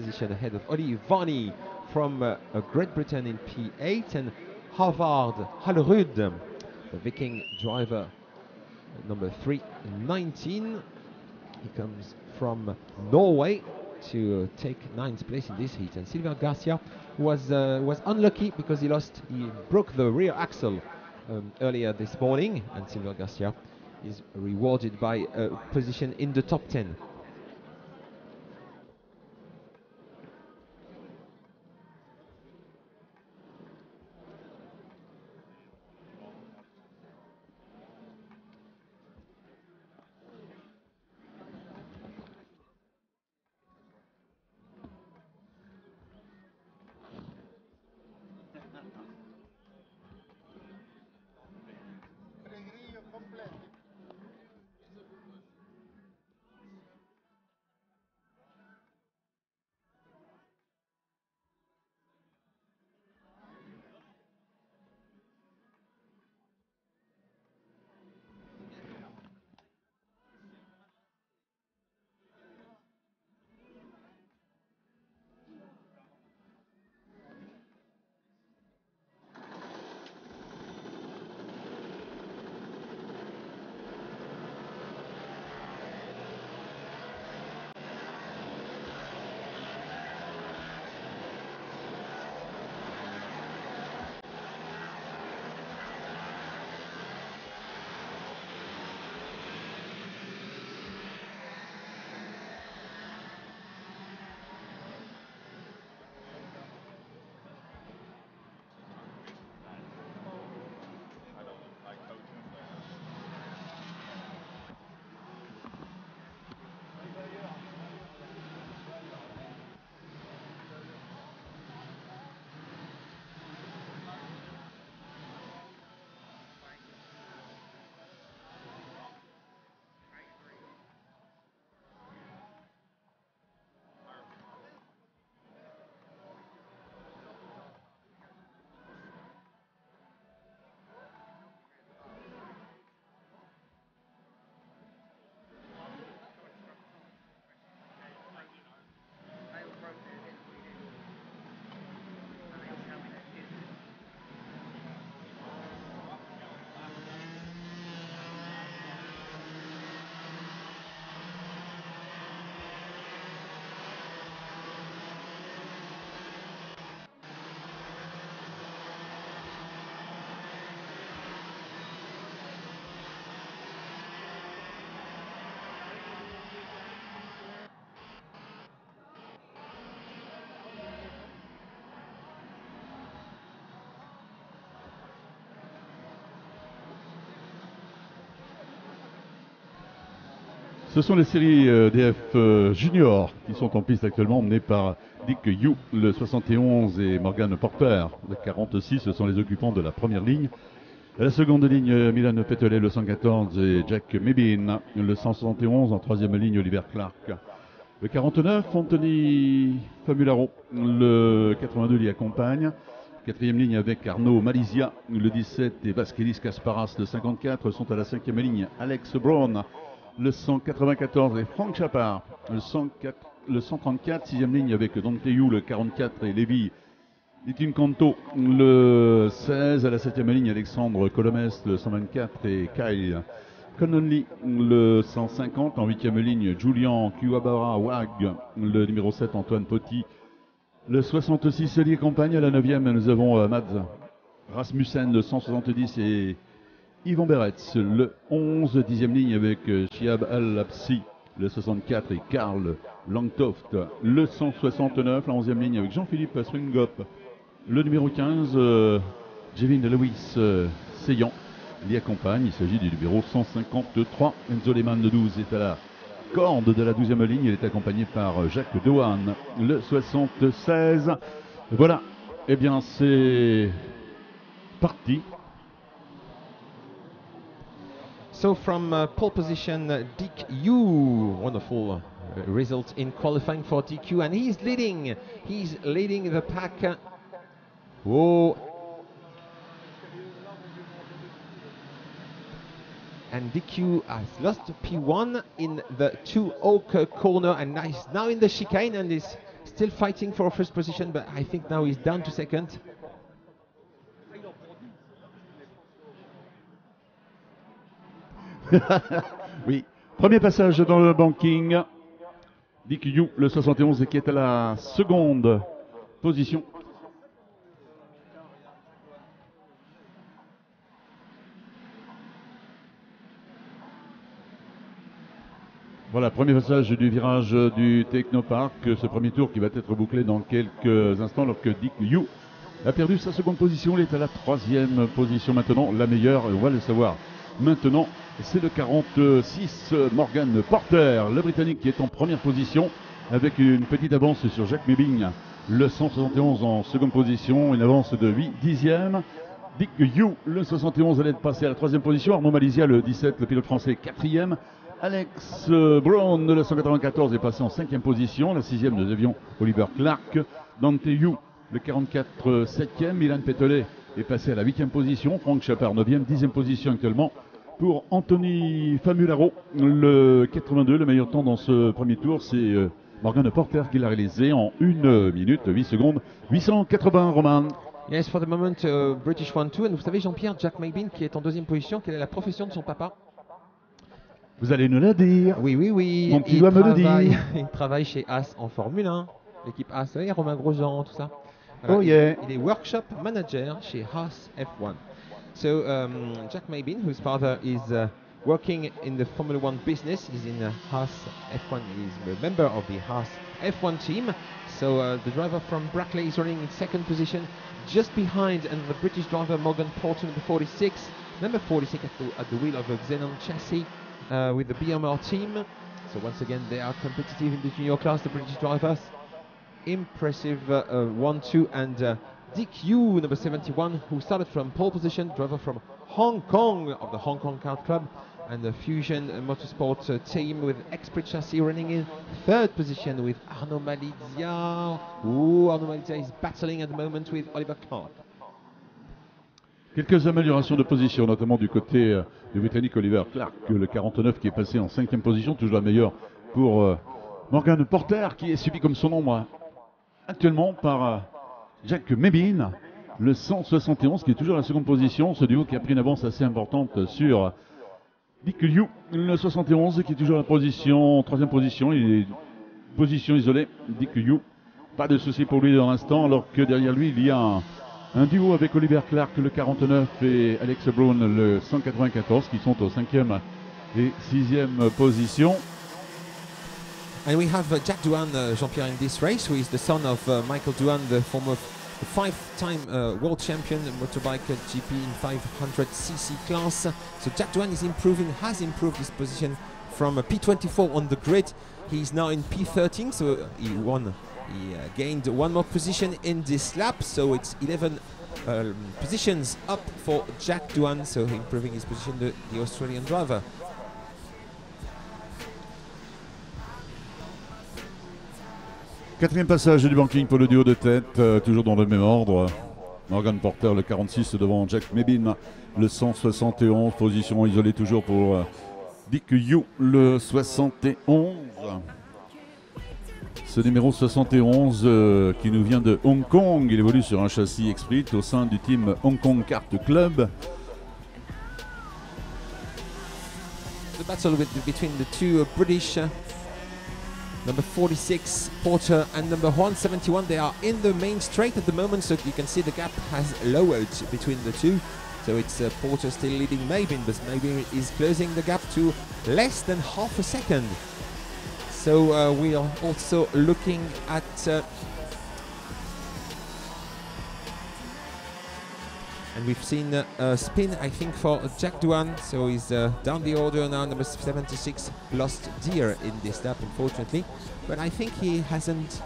position ahead of Oli Varney from Great Britain in P8, and Harvard Hallerud, the Viking driver, number 319. He comes from Norway to take 9th place in this heat. And Silver Garcia was unlucky because he broke the rear axle earlier this morning, and Silver Garcia is rewarded by a position in the top 10. Ce sont les séries DF Junior qui sont en piste actuellement, menées par Dick Yu, le 71, et Morgan Porter, le 46. Ce sont les occupants de la première ligne. À la seconde ligne, Milan Petelet, le 114, et Jack Mebin, le 171. En troisième ligne, Oliver Clark, le 49. Anthony Famularo, le 82, l'y accompagne. Quatrième ligne avec Arnaud Malizia, le 17, et Vasquelis Kasparas, le 54. Sont à la cinquième ligne Alex Brown, le 194, et Frank Chapard, le 134. Sixième ligne avec Dante Yu, le 44, et Lévi Litincanto, le 16. À la septième ligne, Alexandre Colomes, le 124, et Kyle Connolly, le 150. En huitième ligne, Julian Kuwabara Wag, le numéro 7, Antoine Potti, le 66, l'y accompagne. À la neuvième, nous avons Mads Rasmussen, le 170, et Yvan Beretz, le 11. Dixième ligne avec Shiab Al-Lapsi, le 64, et Karl Langtoft, le 169. La 11e ligne avec Jean-Philippe Swingop, le numéro 15. Jevin Lewis Seyan l'y accompagne. Il s'agit du numéro 153. Enzo Lehmann, le 12, est à la corde de la 12e ligne. Il est accompagné par Jacques Dewan, le 76. Voilà, eh bien c'est parti. So from pole position, Dick Yu, wonderful result in qualifying for DQ, and he's leading the pack. Whoa. And DQ has lost P1 in the 2 Oak corner, and he's now in the chicane and is still fighting for first position, but I think now he's down to second. Oui, premier passage dans le banking. Dick Yu, le 71, qui est à la seconde position. Voilà, premier passage du virage du Technopark. Ce premier tour qui va être bouclé dans quelques instants, alors que Dick Yu a perdu sa seconde position. Il est à la troisième position maintenant, la meilleure, et on va le savoir maintenant. C'est le 46 Morgan Porter, le Britannique, qui est en première position avec une petite avance sur Jack Mebing, le 171 en seconde position, une avance de 8 dixièmes. Dick Yu, le 71, allait passer à la troisième position. Arnaud Malizia, le 17, le pilote français, quatrième. Alex Brown, le 194, est passé en cinquième position. La sixième, nous avions Oliver Clark. Dante Yu, le 44, septième. Milan Petelet est passé à la huitième position. Frank Chapard, neuvième, dixième position actuellement. Pour Anthony Famularo, le 82, le meilleur temps dans ce premier tour, c'est Morgan Porter qui l'a réalisé en 1 minute 8 secondes 880. Roman. Yes, for the moment, British 1-2. Et vous savez, Jean-Pierre, Jack Mabin, qui est en deuxième position, quelle est la profession de son papa? Vous allez nous la dire. Oui, oui, oui. Donc tu dois me le dire. Il travaille chez Haas en Formule 1. L'équipe Haas, vous savez, Romain Grosjean, tout ça. Oh yeah. Il est workshop manager chez Haas F1. So Jack Mabin, whose father is working in the Formula 1 business, is in Haas F1. He's a member of the Haas F1 team. So the driver from Brackley is running in second position, just behind, and the British driver Morgan Porter, number 46. Number 46 at the wheel of a Xenon chassis with the BMR team. So once again, they are competitive in the junior class, the British drivers. Impressive 1-2, and Dick Yu, number 71, who started from pole position, driver from Hong Kong of the Hong Kong Kart Club, and the Fusion Motorsport team with Expert Chassis running in third position with Arnaud Malizia. Ooh, Arnaud Malizia is battling at the moment with Oliver Clark. Quelques améliorations de position, notamment du côté du Britannique Oliver Clark, le 49 qui est passé en cinquième position, toujours la meilleure pour Morgan Porter, qui est suivi comme son nombre actuellement par Jack Mabin, le 171, qui est toujours à la seconde position. Ce duo qui a pris une avance assez importante sur Dick Yu, le 71, qui est toujours à la position, troisième position. Il est position isolée. Dick Yu, pas de souci pour lui dans l'instant, alors que derrière lui, il y a un duo avec Oliver Clark, le 49, et Alex Brown, le 194, qui sont aux cinquième et sixième position. And we have Jack Doohan, Jean-Pierre, in this race, who is the son of Michael Doohan, the former five-time world champion motorbike GP in 500cc class. So Jack Doohan is improving, has improved his position from P24 on the grid. He's now in P13, so he gained one more position in this lap, so it's 11 positions up for Jack Doohan, so improving his position, the Australian driver. Quatrième passage du banking pour le duo de tête, toujours dans le même ordre. Morgan Porter, le 46, devant Jack Mabin, le 171. Position isolée toujours pour Dick Yu, le 71. Ce numéro 71 qui nous vient de Hong Kong. Il évolue sur un châssis Exprit au sein du team Hong Kong Kart Club. The battle between the two British number 46 Porter and number 171, they are in the main straight at the moment, so you can see the gap has lowered between the two. So it's Porter still leading Mabin, but Mabin is closing the gap to less than half a second. So we are also looking at and we've seen a spin, I think, for Jack Doohan. So he's down the order now. Number 76 lost dear in this lap, unfortunately. But I think he hasn't.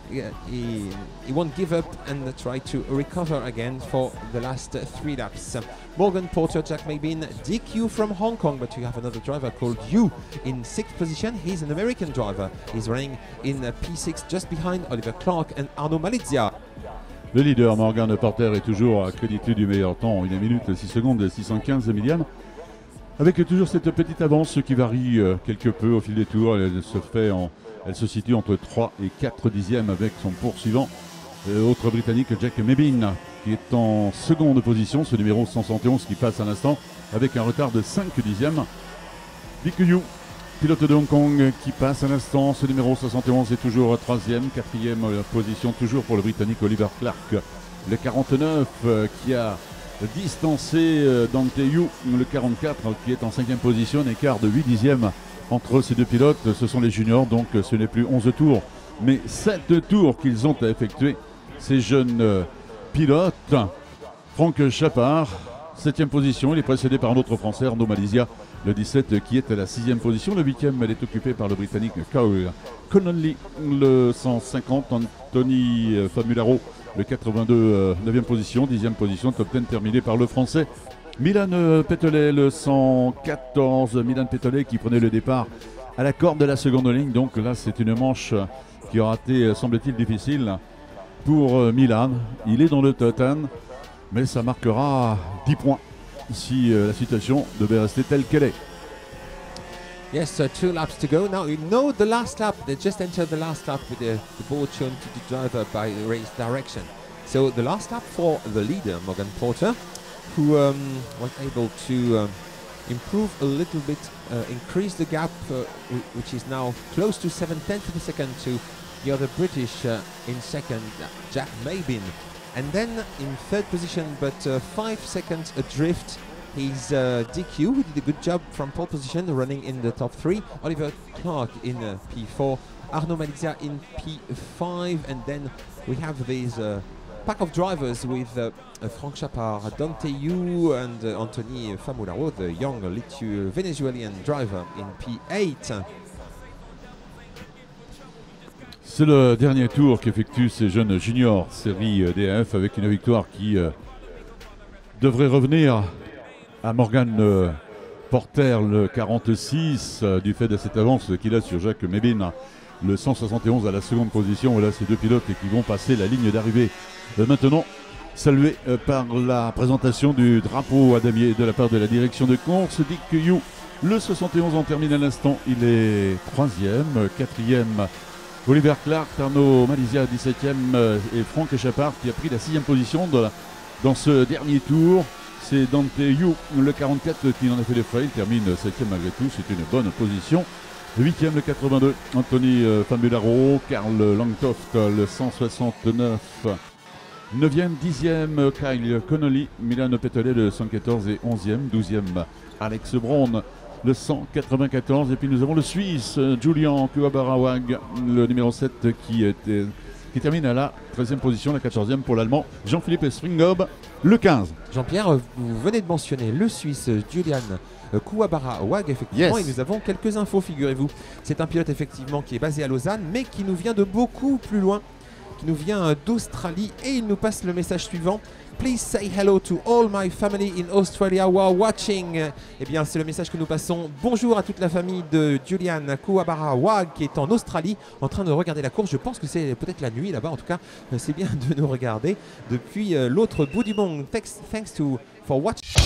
He won't give up and try to recover again for the last 3 laps. Morgan Porter, Jack Mabin, Dick Yu from Hong Kong, but you have another driver called Yu in 6th position. He's an American driver. He's running in P6 just behind Oliver Clark and Arnaud Malizia. Le leader Morgan Porter est toujours accrédité du meilleur temps, 1 minute 6 secondes et 615 millièmes. Avec toujours cette petite avance qui varie quelque peu au fil des tours. Elle se situe entre 3 et 4 dixièmes avec son poursuivant, autre britannique Jack Mebin, qui est en seconde position, ce numéro 171 qui passe à l'instant avec un retard de 5 dixièmes. Dick Yu, pilote de Hong Kong, qui passe à l'instant, ce numéro 71 est toujours 3e, 4e position toujours pour le britannique Oliver Clark, le 49 qui a distancé Dante Yu, le 44 qui est en 5e position, un écart de 8 dixièmes entre ces deux pilotes. Ce sont les juniors, donc ce n'est plus 11 tours, mais 7 tours qu'ils ont à effectuer, ces jeunes pilotes. Franck Chapard, 7e position, il est précédé par un autre Français, Arnaud Malizia, le 17 qui est à la 6e position. Le 8e, elle est occupée par le Britannique Cowell Connolly, le 150, Anthony Famularo, le 82, 9e position, 10e position, top 10 terminé par le Français Milan Pétolet, le 114. Milan Pétolet qui prenait le départ à la corde de la seconde ligne. Donc là, c'est une manche qui aura été, semble-t-il, difficile pour Milan. Il est dans le top 10, mais ça marquera 10 points si la situation devait rester telle qu'elle est. Yes, 2 laps to go. Now you know the last lap, they just entered the last lap with the board shown to the driver by race direction. So the last lap for the leader, Morgan Porter, who was able to improve a little bit, increase the gap, which is now close to 7/10 of a second to the other British in second, Jack Mabin. And then in third position, but 5 seconds adrift, he's DQ, who did a good job from pole position, running in the top 3. Oliver Clark in P4, Arnaud Malizia in P5, and then we have these pack of drivers with Franck Chapard, Dante Yu, and Anthony Famularo, the young Venezuelan driver in P8. C'est le dernier tour qu'effectuent ces jeunes juniors série DF avec une victoire qui devrait revenir à Morgan Porter, le 46, du fait de cette avance qu'il a sur Jack Mebin, le 171 à la seconde position. Voilà ces deux pilotes qui vont passer la ligne d'arrivée. Maintenant, salué par la présentation du drapeau à damier de la part de la direction de course. Dick Yu, le 71 en termine à l'instant, il est 3e, 4e. Oliver Clark, Arnaud Malizia 17e et Franck Chapard qui a pris la 6e position dans ce dernier tour. C'est Dante Yu, le 44 qui en a fait les frais, il termine 7e malgré tout, c'est une bonne position. 8e le 82, Anthony Famularo, Karl Langtoft le 169. 9e, 10e Kyle Connolly, Milan Pétolet le 114 et 11e, 12e Alex Brown le 194, et puis nous avons le Suisse Julian Kuwabarawag, le numéro 7 qui termine à la 13e position, la 14e pour l'Allemand Jean-Philippe Springob, le 15. Jean-Pierre, vous venez de mentionner le Suisse Julian Kuwabarawag, effectivement, Yes. et nous avons quelques infos, figurez-vous. C'est un pilote effectivement qui est basé à Lausanne, mais qui nous vient de beaucoup plus loin, qui nous vient d'Australie, et il nous passe le message suivant. Please say hello to all my family in Australia who are watching. Eh bien, c'est le message que nous passons. Bonjour à toute la famille de Julian Kuwabarawag qui est en Australie en train de regarder la course. Je pense que c'est peut-être la nuit là-bas. En tout cas, c'est bien de nous regarder depuis l'autre bout du monde. Thanks for watching.